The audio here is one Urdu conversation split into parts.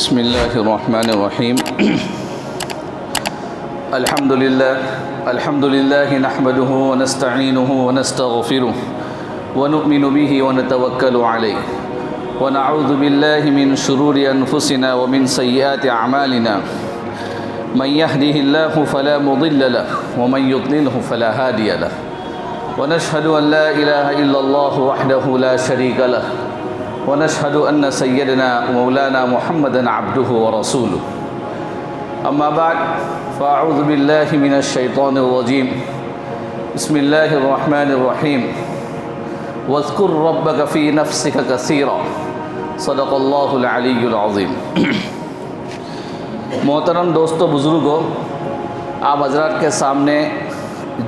بسم الله الرحمن الرحيم. الحمد لله نحمده ونستعينه ونستغفره ونؤمن به ونتوكل عليه ونعوذ بالله من شرور أنفسنا ومن سيئات أعمالنا. من يهده الله فلا مضل له ومن يضلله فلا هادي له ونشهد أن لا إله إلا الله وحده لا شريك له ونشهد أن سيدنا مولانا محمدا عبده ورسوله. أما بعد فأعوذ بالله من الشيطان الرجيم. بسم الله الرحمن الرحيم. واذكر ربك في نفسك كثيرا. صدق الله العلي العظيم. محترم دوستو بزرگوں، آپ حضرات کے سامنے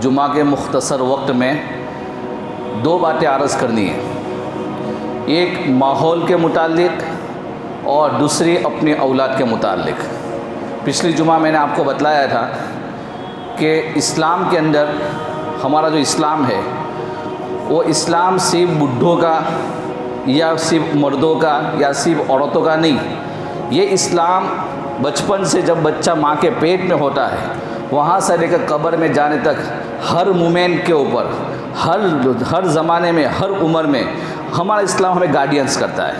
جمعہ کے مختصر وقت میں دو باتیں عرض کرنی ہیں، ایک ماحول کے متعلق اور دوسری اپنی اولاد کے متعلق. پچھلی جمعہ میں نے آپ کو بتلایا تھا کہ اسلام کے اندر ہمارا جو اسلام ہے وہ اسلام صرف بڈھوں کا یا صرف مردوں کا یا صرف عورتوں کا نہیں. یہ اسلام بچپن سے جب بچہ ماں کے پیٹ میں ہوتا ہے وہاں سے لے کر قبر میں جانے تک ہر مومن کے اوپر ہر زمانے میں ہر عمر میں ہمارا اسلام ہمیں گائیڈنس کرتا ہے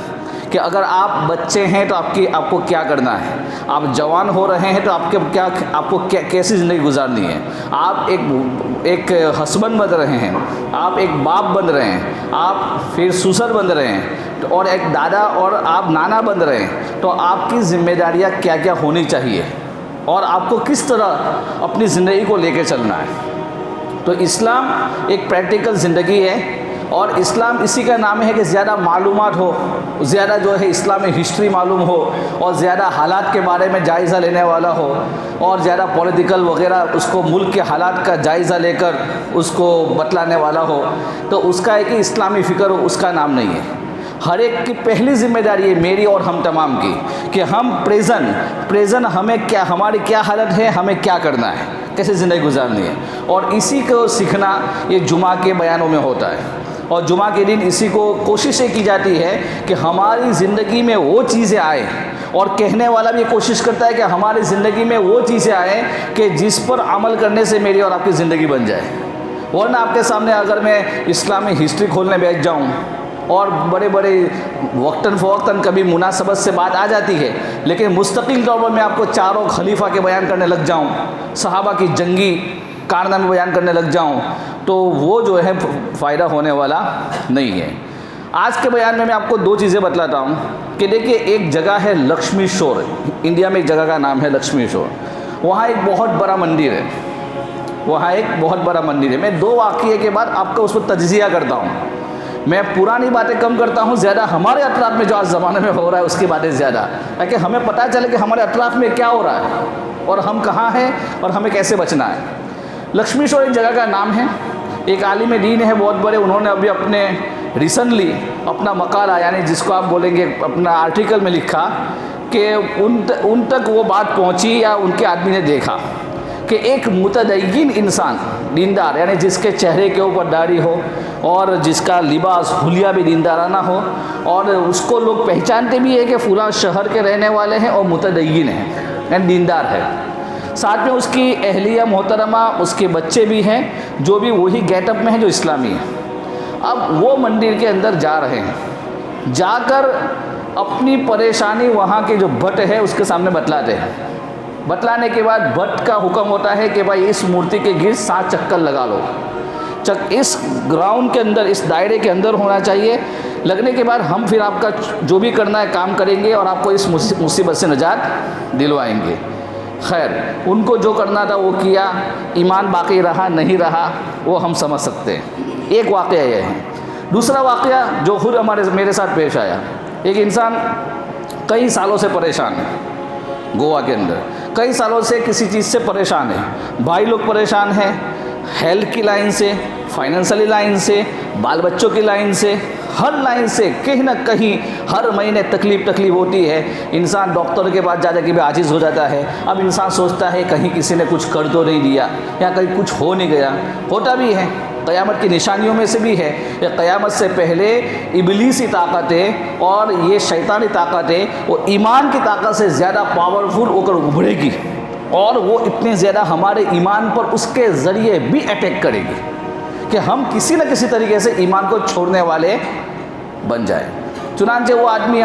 کہ اگر آپ بچے ہیں تو آپ کو کیا کرنا ہے، آپ جوان ہو رہے ہیں تو آپ کو کیسی زندگی گزارنی ہے، آپ ایک ہسبینڈ بن رہے ہیں، آپ ایک باپ بن رہے ہیں، آپ پھر سسر بن رہے ہیں اور ایک دادا اور آپ نانا بن رہے ہیں، تو آپ کی ذمہ داریاں کیا کیا ہونی چاہیے اور آپ کو کس طرح اپنی زندگی کو لے کے چلنا ہے. تو اسلام ایک پریکٹیکل زندگی ہے اور اسلام اسی کا نام ہے کہ زیادہ معلومات ہو، زیادہ جو ہے اسلامی ہسٹری معلوم ہو اور زیادہ حالات کے بارے میں جائزہ لینے والا ہو اور زیادہ پولیٹیکل وغیرہ اس کو ملک کے حالات کا جائزہ لے کر اس کو بتلانے والا ہو. تو اس کا ہے کہ اسلامی فکر ہو، اس کا نام نہیں ہے. ہر ایک کی پہلی ذمہ داری ہے میری اور ہم تمام کی کہ ہم پریزن ہمیں ہماری کیا حالت ہے، ہمیں کیا کرنا ہے، کیسے زندگی گزارنی ہے. اور اسی کو سیکھنا یہ جمعہ کے بیانوں میں ہوتا ہے. اور جمعہ کے دن اسی کو کوشش یہ کی جاتی ہے کہ ہماری زندگی میں وہ چیزیں آئیں اور کہنے والا بھی کوشش کرتا ہے کہ ہماری زندگی میں وہ چیزیں آئیں کہ جس پر عمل کرنے سے میری اور آپ کی زندگی بن جائے. ورنہ آپ کے سامنے اگر میں اسلامی ہسٹری کھولنے بیٹھ جاؤں اور بڑے وقتاً فوقتاً کبھی مناسبت سے بات آ جاتی ہے لیکن مستقل طور پر میں آپ کو چاروں خلیفہ کے بیان کرنے لگ جاؤں، صحابہ کی جنگی کارنامے بیان کرنے لگ جاؤں تو وہ جو ہے فائدہ ہونے والا نہیں ہے. آج کے بیان میں آپ کو دو چیزیں بتلاتا ہوں کہ دیکھیے، ایک جگہ ہے لکشمی شور، انڈیا میں ایک جگہ کا نام ہے لکشمی شور. وہاں ایک بہت بڑا مندر ہے. میں دو واقعے کے بعد آپ کو اس پر تجزیہ کرتا ہوں. میں پرانی باتیں کم کرتا ہوں، زیادہ ہمارے اطراف میں جو آج زمانے میں ہو رہا ہے اس کی باتیں زیادہ، تاکہ ہمیں پتہ چلے کہ ہمارے اطراف میں کیا ہو رہا ہے اور ہم کہاں ہیں اور ہمیں کیسے بچنا ہے. لکشمی شور ایک جگہ کا نام ہے. ایک عالم دین ہے بہت بڑے، انہوں نے ابھی ریسنٹلی اپنا مقالہ، یعنی جس کو آپ بولیں گے اپنا آرٹیکل میں لکھا کہ ان تک وہ بات پہنچی یا ان کے آدمی نے دیکھا کہ ایک متدین انسان، دیندار، یعنی جس کے چہرے کے اوپر داڑھی ہو اور جس کا لباس حلیہ بھی دیندارانہ ہو اور اس کو لوگ پہچانتے بھی ہے کہ فلاں شہر کے رہنے والے ہیں اور متدین ہیں، یعنی دیندار ہے. ساتھ میں اس کی اہلیہ محترمہ، اس کے بچے بھی ہیں جو بھی وہی گیٹ اپ میں ہیں جو اسلامی ہیں. اب وہ مندر کے اندر جا رہے ہیں، جا کر اپنی پریشانی وہاں کے جو بھٹ ہے اس کے سامنے بتلاتے ہیں. بتلانے کے بعد بھٹ کا حکم ہوتا ہے کہ بھائی اس مورتی کے گرد 7 چکر لگا لو. اس گراؤنڈ کے اندر، اس دائرے کے اندر ہونا چاہیے. لگنے کے بعد ہم پھر آپ کا جو بھی کرنا ہے کام کریں گے اور آپ کو اس مصیبت سے نجات دلوائیں گے. خیر، ان کو جو کرنا تھا وہ کیا، ایمان باقی رہا نہیں رہا وہ ہم سمجھ سکتے ہیں. ایک واقعہ یہ ہے. دوسرا واقعہ جو خود میرے ساتھ پیش آیا، ایک انسان کئی سالوں سے پریشان ہے. گوا کے اندر کئی سالوں سے کسی چیز سے پریشان ہے. بھائی لوگ پریشان ہیں، ہیلتھ کی لائن سے، فائنینشلی لائن سے، بال بچوں کی لائن سے، ہر لائن سے کہیں نہ کہیں ہر مہینے تکلیف ہوتی ہے. انسان ڈاکٹر کے پاس جا کے بھی عاجز ہو جاتا ہے. اب انسان سوچتا ہے کہیں کسی نے کچھ کر تو نہیں دیا یا کہیں کچھ ہو نہیں گیا. ہوتا بھی ہے قیامت کی نشانیوں میں سے بھی ہے کہ قیامت سے پہلے ابلیسی طاقتیں اور یہ شیطانی طاقتیں وہ ایمان کی طاقت سے زیادہ پاورفل ہو کر ابھرے گی، اور وہ اتنے زیادہ ہمارے ایمان پر اس کے ذریعے بھی اٹیک کرے گی کہ ہم کسی نہ کسی طریقے سے ایمان کو چھوڑنے والے بن جائیں۔ چنانچہ وہ آدمی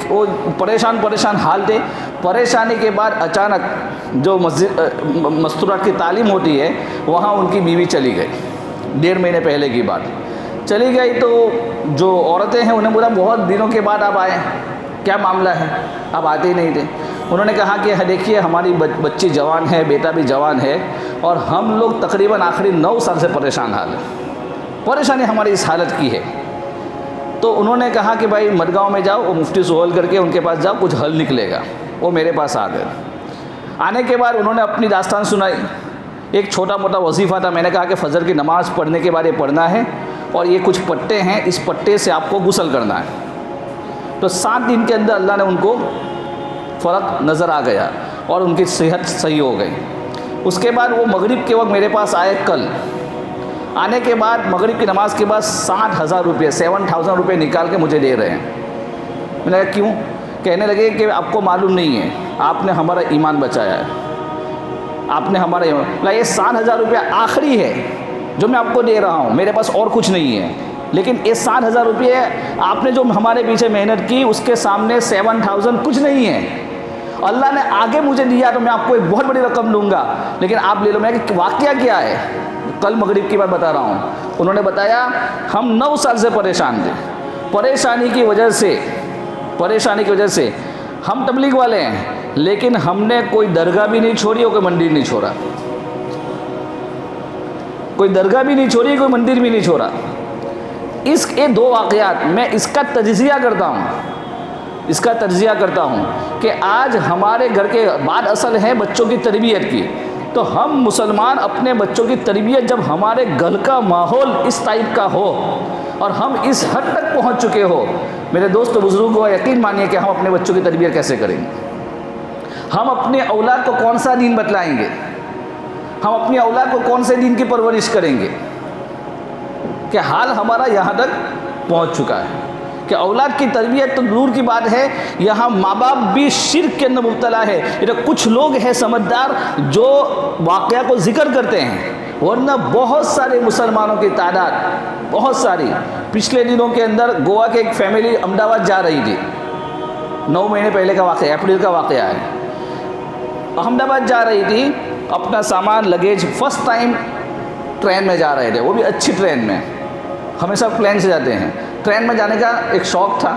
وہ پریشان حال تھے۔ پریشانی کے بعد اچانک جو مستورات کی تعلیم ہوتی ہے وہاں ان کی بیوی چلی گئی، 1.5 مہینے پہلے کی بات چلی گئی۔ تو جو عورتیں ہیں انہیں بولا بہت دنوں کے بعد آپ آئے، کیا معاملہ ہے؟ آپ آتے ہی نہیں تھے۔ انہوں نے کہا کہ دیکھیے ہماری بچی جوان ہے، بیٹا بھی جوان ہے، اور ہم لوگ تقریباً آخری 9 سال سے پریشان حال ہیں، پریشانی ہماری اس حالت کی ہے۔ تو انہوں نے کہا کہ بھائی مڈگاؤں میں جاؤ، وہ مفتی سہیل کر کے ان کے پاس جاؤ، کچھ حل نکلے گا۔ وہ میرے پاس آ گئے۔ آنے کے بعد انہوں نے اپنی داستان سنائی۔ ایک چھوٹا موٹا وظیفہ تھا، میں نے کہا کہ فجر کی نماز پڑھنے کے بعد یہ پڑھنا ہے، اور یہ کچھ پٹے ہیں، اس پٹے سے آپ کو غسل کرنا ہے۔ تو 7 دن کے اندر اللہ نے ان کو فرق نظر آ گیا اور ان کی صحت صحیح ہو گئی۔ اس کے بعد وہ مغرب کے وقت میرے پاس آئے کل۔ آنے کے بعد مغرب کی نماز کے بعد 60,000 روپے 7,000 روپے نکال کے مجھے دے رہے ہیں۔ میں نے کہا کیوں؟ کہنے لگے کہ آپ کو معلوم نہیں ہے، آپ نے ہمارا ایمان بچایا ہے، آپ نے ہمارا ایمان۔ یہ 60,000 روپے آخری ہے جو میں آپ کو دے رہا ہوں، میرے پاس اور کچھ نہیں ہے، لیکن یہ 60,000 روپے آپ نے جو ہمارے پیچھے محنت کی اس کے سامنے 7,000 کچھ نہیں ہے۔ اللہ نے آگے مجھے دیا تو میں آپ کو ایک بہت بڑی رقم دوں گا، لیکن آپ لے لو۔ میں کہ واقعہ کیا ہے؟ کل مغرب کی بات بتا رہا ہوں۔ انہوں نے بتایا ہم 9 سال سے پریشان تھے، پریشانی کی وجہ سے ہم تبلیغ والے ہیں، لیکن ہم نے کوئی درگاہ بھی نہیں چھوڑی اور کوئی مندر نہیں چھوڑا، کوئی درگاہ بھی نہیں چھوڑی، کوئی مندر بھی نہیں چھوڑا۔ یہ 2 واقعات میں اس کا تجزیہ کرتا ہوں کہ آج ہمارے گھر کے بات اصل ہے بچوں کی تربیت کی۔ تو ہم مسلمان اپنے بچوں کی تربیت، جب ہمارے گھر کا ماحول اس ٹائپ کا ہو اور ہم اس حد تک پہنچ چکے ہو، میرے دوست و بزرگوں یقین مانیے کہ ہم اپنے بچوں کی تربیت کیسے کریں گے؟ ہم اپنے اولاد کو کون سا دین بتلائیں گے؟ ہم اپنی اولاد کو کون سے دین کی پرورش کریں گے؟ کہ حال ہمارا یہاں تک پہنچ چکا ہے کہ اولاد کی تربیت تو دور کی بات ہے، یہاں ماں باپ بھی شرک کے اندر مبتلا ہے۔ کچھ لوگ ہیں سمجھدار جو واقعہ کو ذکر کرتے ہیں، ورنہ بہت سارے مسلمانوں کی تعداد بہت ساری۔ پچھلے دنوں کے اندر گوا کے ایک فیملی احمد آباد جا رہی تھی، 9 مہینے پہلے کا واقعہ، اپریل کا واقعہ ہے۔ احمد آباد جا رہی تھی، اپنا سامان لگیج فرسٹ ٹائم ٹرین میں جا رہے تھے، وہ بھی اچھی ٹرین میں، ہمیشہ پلین سے جاتے ہیں۔ ٹرین میں جانے کا ایک شوق تھا،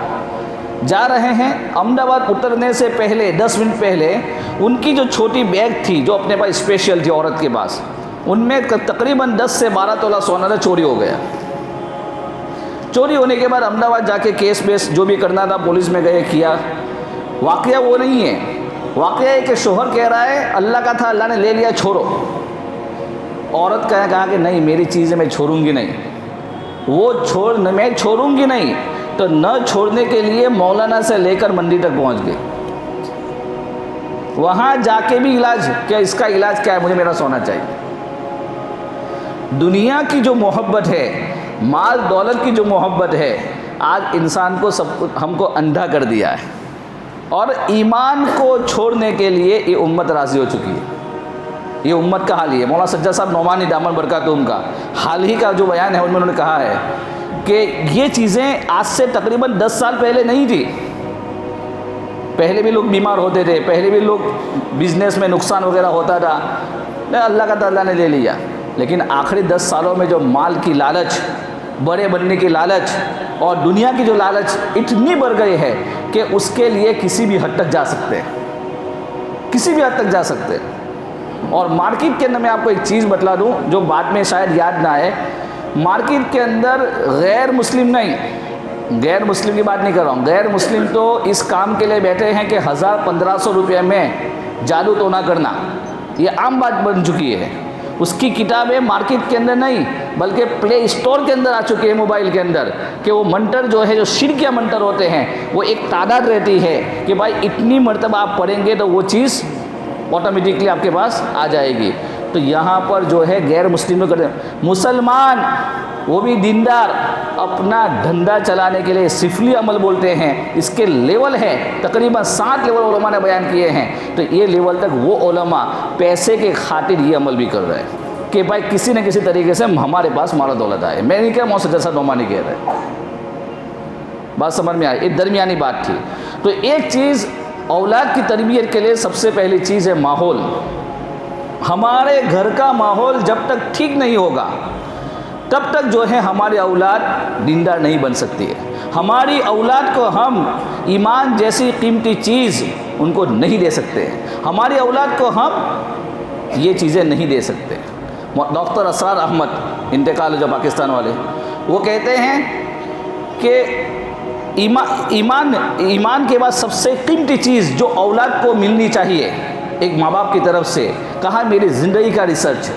جا رہے ہیں۔ احمد آباد اترنے سے پہلے 10 منٹ پہلے ان کی جو چھوٹی بیگ تھی جو اپنے پاس اسپیشل تھی عورت کے پاس، ان میں تقریباً 10 سے 12 تولہ سونا چوری ہو گیا۔ چوری ہونے کے بعد احمد آباد جا کے کیس بیس جو بھی کرنا تھا پولیس میں گئے کیا۔ واقعہ وہ نہیں ہے، واقعہ ہے کہ شوہر کہہ رہا ہے اللہ کا تھا، اللہ نے لے لیا، چھوڑو۔ عورت کہا کہ نہیں میری چیزیں میں چھوڑوں گی نہیں، میں چھوڑوں گی نہیں، تو نہ چھوڑنے کے لیے مولانا سے لے کر مندر تک پہنچ گئی۔ وہاں جا کے بھی علاج کیا، اس کا علاج کیا ہے؟ مجھے میرا سونا چاہیے۔ دنیا کی جو محبت ہے، مال دولت کی جو محبت ہے، آج انسان کو ہم کو اندھا کر دیا ہے، اور ایمان کو چھوڑنے کے لیے یہ امت راضی ہو چکی ہے۔ یہ امت کا حال ہی ہے۔ مولانا سجاد صاحب نعمانی دامن برکاتہم کا حال ہی کا جو بیان ہے ان میں انہوں نے کہا ہے کہ یہ چیزیں آج سے تقریباً 10 سال پہلے نہیں تھی۔ پہلے بھی لوگ بیمار ہوتے تھے، پہلے بھی لوگ بزنس میں نقصان وغیرہ ہوتا تھا، اللہ کا تعالیٰ نے لے لیا۔ لیکن آخری 10 سالوں میں جو مال کی لالچ، بڑے بننے کی لالچ اور دنیا کی جو لالچ اتنی بڑھ گئی ہے کہ اس کے لیے کسی بھی حد تک جا سکتے ہیں، کسی بھی حد تک جا سکتے ہیں۔ اور مارکیٹ کے اندر میں آپ کو ایک چیز بتلا دوں جو بعد میں شاید یاد نہ آئے، مارکیٹ کے اندر غیر مسلم نہیں، غیر مسلم کی بات نہیں کر رہا ہوں، غیر مسلم تو اس کام کے لیے بیٹھے ہیں کہ 1000-1500 روپے میں جادو ٹونا کرنا، یہ عام بات بن چکی ہے۔ اس کی کتابیں مارکیٹ کے اندر نہیں بلکہ پلے اسٹور کے اندر آ چکی ہے، موبائل کے اندر، کہ وہ منتر جو ہے، جو شرکیہ منتر ہوتے ہیں، وہ ایک تعداد رہتی ہے کہ بھائی اتنی مرتبہ آپ پڑھیں گے تو وہ چیز آٹومیٹکلی آپ کے پاس آ جائے گی۔ تو یہاں پر جو ہے غیر مسلم کرتے ہیں. مسلمان وہ بھی دیندار اپنا دھندا چلانے کے لیے سفلی عمل بولتے ہیں. اس کے لیول ہے تقریباً 7 لیول علماء نے بیان کیے ہیں. تو یہ لیول تک وہ علماء پیسے کے خاطر یہ عمل بھی کر رہے ہیں کہ بھائی کسی نہ کسی طریقے سے ہمارے پاس مال و دولت آئے. میں نہیں کہہ موسیٰ جیسا نعمانی کہہ رہے. بات سمجھ میں آئی؟ ایک درمیانی بات تھی. تو ایک چیز اولاد کی تربیت کے لیے سب سے پہلی چیز ہے ماحول. ہمارے گھر کا ماحول جب تک ٹھیک نہیں ہوگا تب تک جو ہے ہماری اولاد دیندار نہیں بن سکتی ہے. ہماری اولاد کو ہم ایمان جیسی قیمتی چیز ان کو نہیں دے سکتے. ہماری اولاد کو ہم یہ چیزیں نہیں دے سکتے. ڈاکٹر اسرار احمد انتقال جو پاکستان والے وہ کہتے ہیں کہ ایمان کے بعد سب سے قیمتی چیز جو اولاد کو ملنی چاہیے ایک ماں باپ کی طرف سے، کہا میری زندگی کا ریسرچ.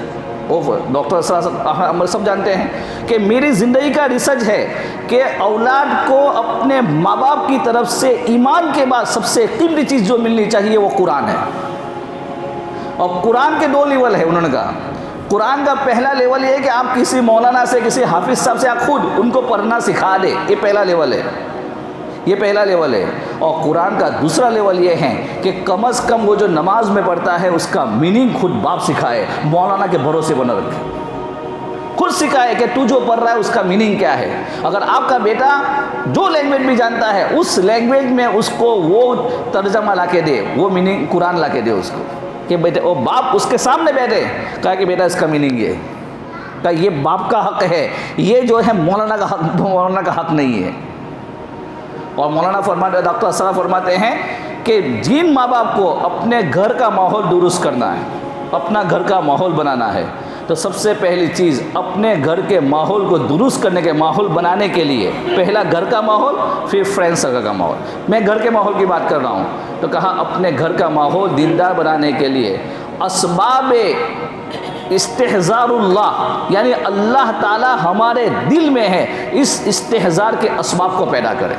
وہ ڈاکٹر اسرار احمد سب جانتے ہیں کہ میری زندگی کا ریسرچ ہے کہ اولاد کو اپنے ماں باپ کی طرف سے ایمان کے بعد سب سے قیمتی چیز جو ملنی چاہیے وہ قرآن ہے. اور قرآن کے 2 لیول ہے. انہوں نے کہا قرآن کا پہلا لیول یہ ہے کہ آپ کسی مولانا سے کسی حافظ صاحب سے آپ خود ان کو پڑھنا سکھا دیں. یہ پہلا لیول ہے. یہ پہلا لیول ہے. اور قرآن کا دوسرا لیول یہ ہے کہ کم از کم وہ جو نماز میں پڑھتا ہے اس کا میننگ خود باپ سکھائے. مولانا کے بھروسے بنا رکھے. خود سکھائے کہ تو جو پڑھ رہا ہے اس کا میننگ کیا ہے. اگر آپ کا بیٹا جو لینگویج بھی جانتا ہے اس لینگویج میں اس کو وہ ترجمہ لا کے دے، وہ میننگ قرآن لا کے دے اس کو کہ بیٹے وہ باپ اس کے سامنے بیٹھے کہا کہ بیٹا اس کا میننگ یہ کہ یہ باپ کا حق ہے، یہ جو ہے مولانا کا حق نہیں ہے. اور مولانا فرماتے ڈاکٹر اسرار فرماتے ہیں کہ جن ماں باپ کو اپنے گھر کا ماحول درست کرنا ہے، اپنا گھر کا ماحول بنانا ہے، تو سب سے پہلی چیز اپنے گھر کے ماحول کو درست کرنے کے ماحول بنانے کے لیے پہلا گھر کا ماحول، پھر فرینڈ سرکل کا ماحول. میں گھر کے ماحول کی بات کر رہا ہوں. تو کہا اپنے گھر کا ماحول دیندار بنانے کے لیے اسباب استحضار اللہ، یعنی اللہ تعالی ہمارے دل میں ہے، اس استحضار کے اسباب کو پیدا کرے.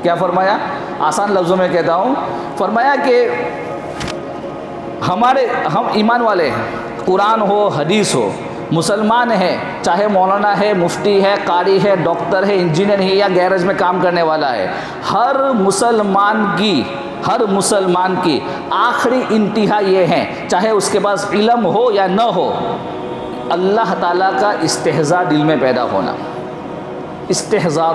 کیا فرمایا؟ آسان لفظوں میں کہتا ہوں. فرمایا کہ ہم ایمان والے ہیں، قرآن ہو حدیث ہو، مسلمان ہیں، چاہے مولانا ہے، مفتی ہے، قاری ہے، ڈاکٹر ہے، انجینئر ہے یا گیرج میں کام کرنے والا ہے. ہر مسلمان کی آخری انتہا یہ ہے، چاہے اس کے پاس علم ہو یا نہ ہو، اللہ تعالیٰ کا استحضار دل میں پیدا ہونا. استحضار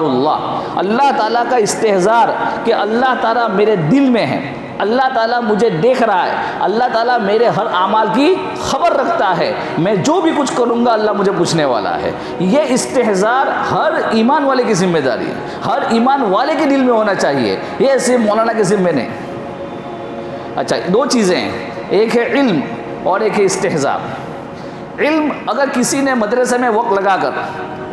اللہ تعالیٰ کا استحضار کہ اللہ تعالیٰ میرے دل میں ہے، اللہ تعالیٰ مجھے دیکھ رہا ہے، اللہ تعالیٰ میرے ہر اعمال کی خبر رکھتا ہے، میں جو بھی کچھ کروں گا اللہ مجھے پوچھنے والا ہے. یہ استحضار ہر ایمان والے کی ذمہ داری ہے، ہر ایمان والے کے دل میں ہونا چاہیے. یہ صرف مولانا کے ذمہ نہیں. اچھا 2 چیزیں ہیں، ایک ہے علم اور ایک ہے استحضار. علم اگر کسی نے مدرسے میں وقت لگا کر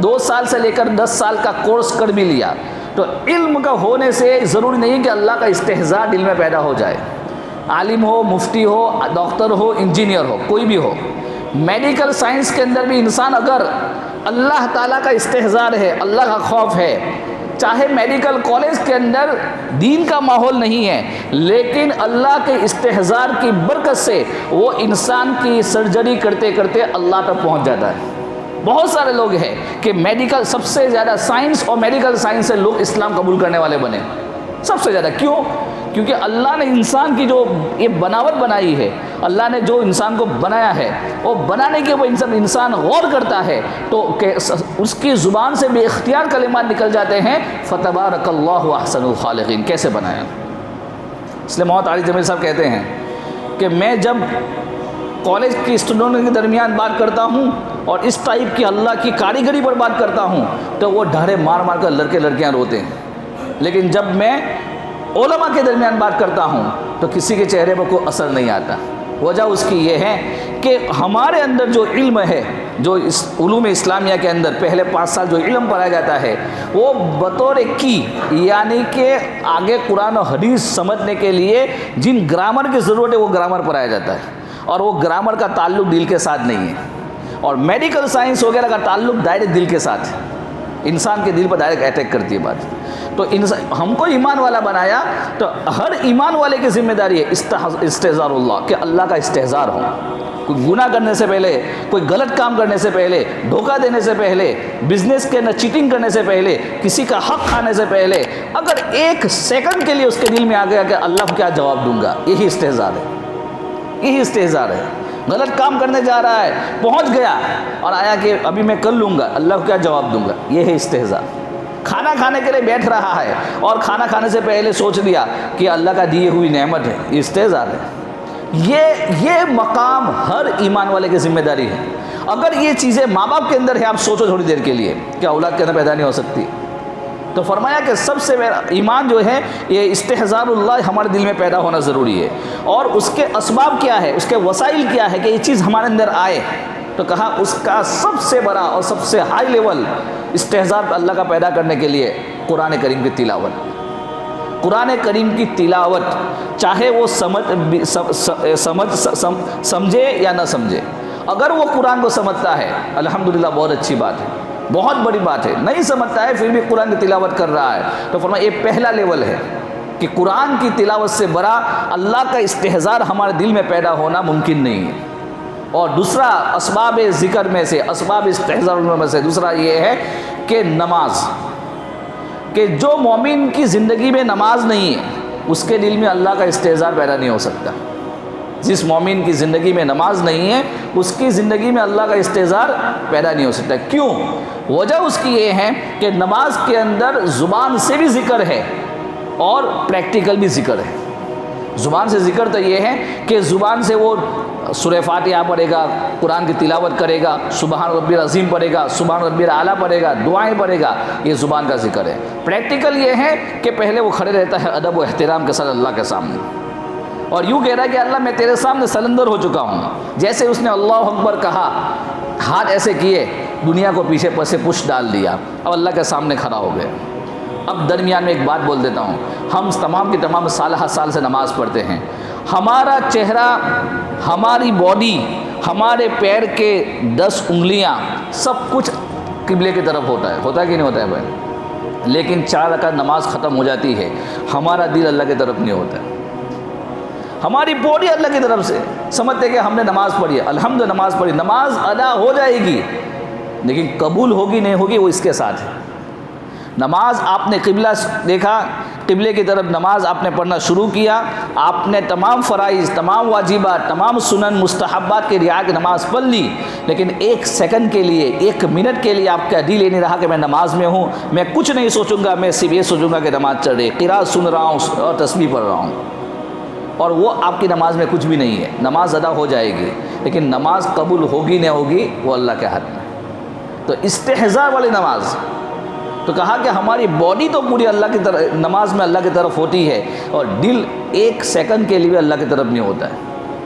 2 سال سے لے کر 10 سال کا کورس کر بھی لیا تو علم کا ہونے سے ضروری نہیں کہ اللہ کا استحضار دل میں پیدا ہو جائے. عالم ہو، مفتی ہو، ڈاکٹر ہو، انجینئر ہو، کوئی بھی ہو، میڈیکل سائنس کے اندر بھی انسان اگر اللہ تعالیٰ کا استحضار ہے، اللہ کا خوف ہے، چاہے میڈیکل کالج کے اندر دین کا ماحول نہیں ہے لیکن اللہ کے استحضار کی برکت سے وہ انسان کی سرجری کرتے کرتے اللہ تک پہنچ جاتا ہے. بہت سارے لوگ ہیں کہ میڈیکل سب سے زیادہ سائنس اور میڈیکل سائنس سے لوگ اسلام قبول کرنے والے بنے سب سے زیادہ. کیوں؟ کیونکہ اللہ نے انسان کی جو یہ بناوٹ بنائی ہے، اللہ نے جو انسان کو بنایا ہے وہ بنانے کے وہ انسان غور کرتا ہے تو اس کی زبان سے بے اختیار کلمات نکل جاتے ہیں، فتبارک اللہ احسن الخالقین. کیسے بنایا؟ اس لیے محمد علی جمیل صاحب کہتے ہیں کہ میں جب کالج کی اسٹوڈنٹوں کے درمیان بات کرتا ہوں اور اس ٹائپ کی اللہ کی کاریگری پر بات کرتا ہوں تو وہ ڈھارے مار مار کر لڑکے لڑکیاں روتے ہیں. لیکن جب میں علماء کے درمیان بات کرتا ہوں تو کسی کے چہرے پر کوئی اثر نہیں آتا. وجہ اس کی یہ ہے کہ ہمارے اندر جو علم ہے، جو اس علوم اسلامیہ کے اندر پہلے 5 سال جو علم پڑھایا جاتا ہے وہ بطور کی یعنی کہ آگے قرآن و حدیث سمجھنے کے لیے جن گرامر کی ضرورت ہے وہ گرامر پڑھایا جاتا ہے اور وہ گرامر کا تعلق دل کے ساتھ نہیں ہے. اور میڈیکل سائنس وغیرہ کا تعلق ڈائریکٹ دل کے ساتھ ہے، انسان کے دل پر ڈائریکٹ اٹیک کرتی ہے بات. تو ہم کو ایمان والا بنایا تو ہر ایمان والے کی ذمہ داری ہے استحضار اللہ کہ اللہ کا استحضار ہو. کوئی گناہ کرنے سے پہلے، کوئی غلط کام کرنے سے پہلے، دھوکہ دینے سے پہلے، بزنس کے اندر چیٹنگ کرنے سے پہلے، کسی کا حق کھانے سے پہلے اگر ایک سیکنڈ کے لیے اس کے دل میں آ گیا کہ اللہ کو کیا جواب دوں گا، یہی استہزار ہے، یہی استہزار ہے۔ غلط کام کرنے جا رہا ہے، پہنچ گیا اور آیا کہ ابھی میں کر لوں گا، اللہ کو کیا جواب دوں گا، یہ ہے استہزار۔ کھانا کھانے کے لیے بیٹھ رہا ہے اور کھانا کھانے سے پہلے سوچ لیا کہ اللہ کا دی ہوئی نعمت ہے، یہ استہزار ہے۔ یہ مقام ہر ایمان والے کی ذمہ داری ہے۔ اگر یہ چیزیں ماں باپ کے اندر ہے، آپ سوچو تھوڑی دیر کے لیے، کیا اولاد کے اندر پیدا نہیں ہو سکتی؟ تو فرمایا کہ سب سے میرا ایمان جو ہے یہ استحضار اللہ ہمارے دل میں پیدا ہونا ضروری ہے، اور اس کے اسباب کیا ہے، اس کے وسائل کیا ہے کہ یہ چیز ہمارے اندر آئے؟ تو کہا اس کا سب سے بڑا اور سب سے ہائی لیول استحضار اللہ کا پیدا کرنے کے لیے قرآن کریم کی تلاوت۔ قرآن کریم کی تلاوت، چاہے وہ سمجھے یا نہ سمجھے، اگر وہ قرآن کو سمجھتا ہے الحمدللہ بہت اچھی بات ہے، بہت بڑی بات ہے۔ نہیں سمجھتا ہے پھر بھی قرآن کی تلاوت کر رہا ہے تو فرمایا یہ پہلا لیول ہے کہ قرآن کی تلاوت سے بڑا اللہ کا استحضار ہمارے دل میں پیدا ہونا ممکن نہیں ہے۔ اور دوسرا اسباب ذکر میں سے، اسباب استحضار میں سے دوسرا یہ ہے کہ نماز، کہ جو مومن کی زندگی میں نماز نہیں ہے اس کے دل میں اللہ کا استحضار پیدا نہیں ہو سکتا۔ جس مومن کی زندگی میں نماز نہیں ہے اس کی زندگی میں اللہ کا استحضار پیدا نہیں ہو سکتا۔ کیوں؟ وجہ اس کی یہ ہے کہ نماز کے اندر زبان سے بھی ذکر ہے اور پریکٹیکل بھی ذکر ہے۔ زبان سے ذکر تو یہ ہے کہ زبان سے وہ سورہ فاتحہ پڑھے گا، قرآن کی تلاوت کرے گا، سبحان ربی العظیم پڑھے گا، سبحان ربی الاعلیٰ پڑھے گا، دعائیں پڑھے گا، یہ زبان کا ذکر ہے۔ پریکٹیکل یہ ہے کہ پہلے وہ کھڑے رہتا ہے ادب و احترام کے ساتھ اللہ کے سامنے، اور یوں کہہ رہا ہے کہ اللہ میں تیرے سامنے سرنڈر ہو چکا ہوں۔ جیسے اس نے اللہ اکبر کہا، ہاتھ ایسے کیے، دنیا کو پیچھے سے پش ڈال دیا، اب اللہ کے سامنے کھڑا ہو گئے۔ اب درمیان میں ایک بات بول دیتا ہوں، ہم تمام کی تمام سال سے نماز پڑھتے ہیں، ہمارا چہرہ، ہماری باڈی، ہمارے پیر کے 10 انگلیاں سب کچھ قبلے کی طرف ہوتا ہے کہ نہیں ہوتا ہے بھائی؟ لیکن 4 رکعت نماز ختم ہو جاتی ہے، ہمارا دل اللہ کی طرف نہیں ہوتا ہے، ہماری باڈی اللہ کی طرف سے سمجھتے کہ ہم نے نماز پڑھی ہے، الحمدللہ نماز پڑھی، نماز ادا ہو جائے گی لیکن قبول ہوگی نہیں ہوگی وہ اس کے ساتھ ہے۔ نماز آپ نے قبلہ دیکھا، قبلے کی طرف نماز آپ نے پڑھنا شروع کیا، آپ نے تمام فرائض، تمام واجبات، تمام سنن مستحبات کی رعایت نماز پڑھ لی، لیکن 1 سیکنڈ کے لیے، 1 منٹ کے لیے آپ کا دل یہ نہیں رہا کہ میں نماز میں ہوں، میں کچھ نہیں سوچوں گا، میں صرف یہ سوچوں گا کہ نماز چل رہی ہے، قرات سن رہا ہوں اور تسبیح پڑھ رہا ہوں، اور وہ آپ کی نماز میں کچھ بھی نہیں ہے۔ نماز ادا ہو جائے گی لیکن نماز قبول ہوگی نہیں ہوگی وہ اللہ کے ہاتھ میں۔ تو استحضار والی نماز، تو کہا کہ ہماری باڈی تو پوری اللہ کی طرف نماز میں اللہ کی طرف ہوتی ہے اور دل 1 سیکنڈ کے لیے بھی اللہ کی طرف نہیں ہوتا ہے،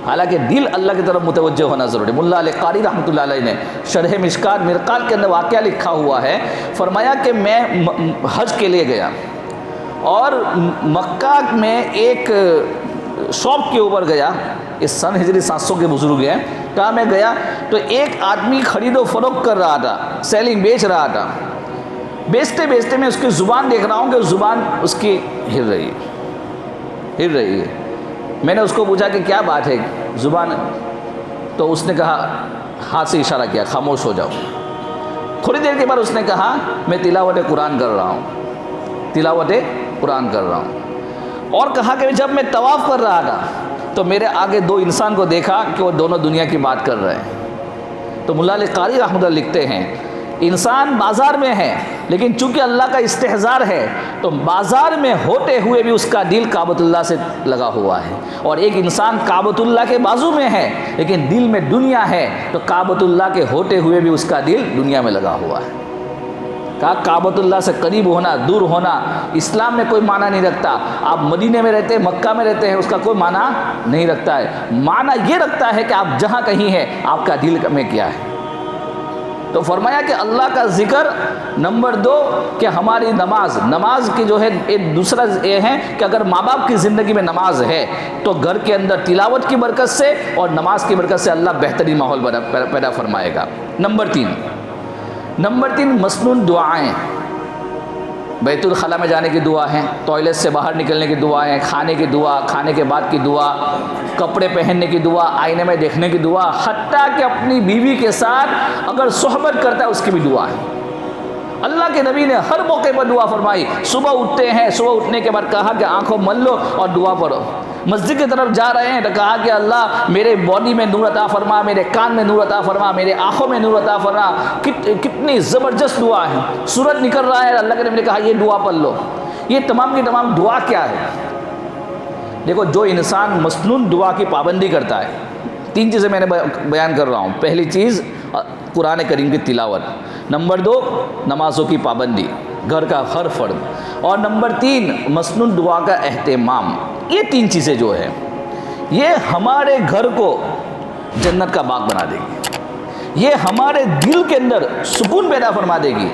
حالانکہ دل اللہ کی طرف متوجہ ہونا ضروری ہے۔ ملا علی قاری رحمۃ اللہ علیہ نے شرح مشکات مرقات کے اندر واقعہ لکھا ہوا ہے، فرمایا کہ میں حج کے لیے گیا اور مکہ میں ایک شاپ کے اوپر گیا، اس سن ہجری 700 کے بزرگ ہیں، کہا میں گیا تو ایک آدمی خرید و فروخت کر رہا تھا، سیلنگ بیچ رہا تھا، بیچتے بیچتے میں اس کی زبان دیکھ رہا ہوں کہ زبان اس کی ہل رہی ہے۔ میں نے اس کو پوچھا کہ کیا بات ہے زبان، تو اس نے کہا، ہاتھ سے اشارہ کیا، خاموش ہو جاؤ۔ تھوڑی دیر کے بعد اس نے کہا میں تلاوت قرآن کر رہا ہوں، اور کہا کہ جب میں طواف کر رہا تھا تو میرے آگے 2 انسان کو دیکھا کہ وہ دونوں دنیا کی بات کر رہے ہیں۔ تو ملا علی قاری رحمۃ اللہ لکھتے ہیں انسان بازار میں ہے لیکن چونکہ اللہ کا استحضار ہے تو بازار میں ہوتے ہوئے بھی اس کا دل کعبۃ اللہ سے لگا ہوا ہے، اور ایک انسان کعبۃ اللہ کے بازو میں ہے لیکن دل میں دنیا ہے تو کعبۃ اللہ کے ہوتے ہوئے بھی اس کا دل دنیا میں لگا ہوا ہے۔ کہا کعبۃ اللہ سے قریب ہونا، دور ہونا اسلام میں کوئی معنی نہیں رکھتا، آپ مدینے میں رہتے ہیں، مکہ میں رہتے ہیں، اس کا کوئی معنی نہیں رکھتا ہے، معنی یہ رکھتا ہے کہ آپ جہاں کہیں ہیں آپ کا دل میں کیا ہے۔ تو فرمایا کہ اللہ کا ذکر، نمبر 2 کہ ہماری نماز کی جو ہے ایک دوسرا یہ ہے کہ اگر ماں باپ کی زندگی میں نماز ہے تو گھر کے اندر تلاوت کی برکت سے اور نماز کی برکت سے اللہ بہترین ماحول پیدا فرمائے گا۔ نمبر 3 مسنون دعائیں، بیت الخلا میں جانے کی دعا ہے، ٹوائلٹ سے باہر نکلنے کی دعا ہے، کھانے کی دعا، کھانے کے بعد کی دعا، کپڑے پہننے کی دعا، آئینے میں دیکھنے کی دعا، حتیٰ کہ اپنی بیوی کے ساتھ اگر صحبت کرتا ہے اس کی بھی دعا ہے۔ اللہ کے نبی نے ہر موقع پر دعا فرمائی۔ صبح اٹھتے ہیں، صبح اٹھنے کے بعد کہا کہ آنکھوں مل لو اور دعا پڑھو۔ مسجد کی طرف جا رہے ہیں تو کہا کہ اللہ میرے باڈی میں نور عطا فرما، میرے کان میں نور عطا فرما، میرے آنکھوں میں نور عطا فرما۔ کتنی زبردست دعا ہے۔ سورج نکل رہا ہے، اللہ کے نبی نے کہا یہ دعا پڑھ لو۔ یہ تمام کی تمام دعا کیا ہے؟ دیکھو، جو انسان مسنون دعا کی پابندی کرتا ہے، 3 چیزیں میں نے بیان کر رہا ہوں۔ پہلی چیز قرآن کریم کی تلاوت، نمبر 2 نمازوں کی پابندی، گھر کا ہر فرد، اور نمبر 3 مسنون دعا کا اہتمام۔ یہ 3 چیزیں جو ہے یہ ہمارے گھر کو جنت کا باغ بنا دے گی، یہ ہمارے دل کے اندر سکون پیدا فرما دے گی۔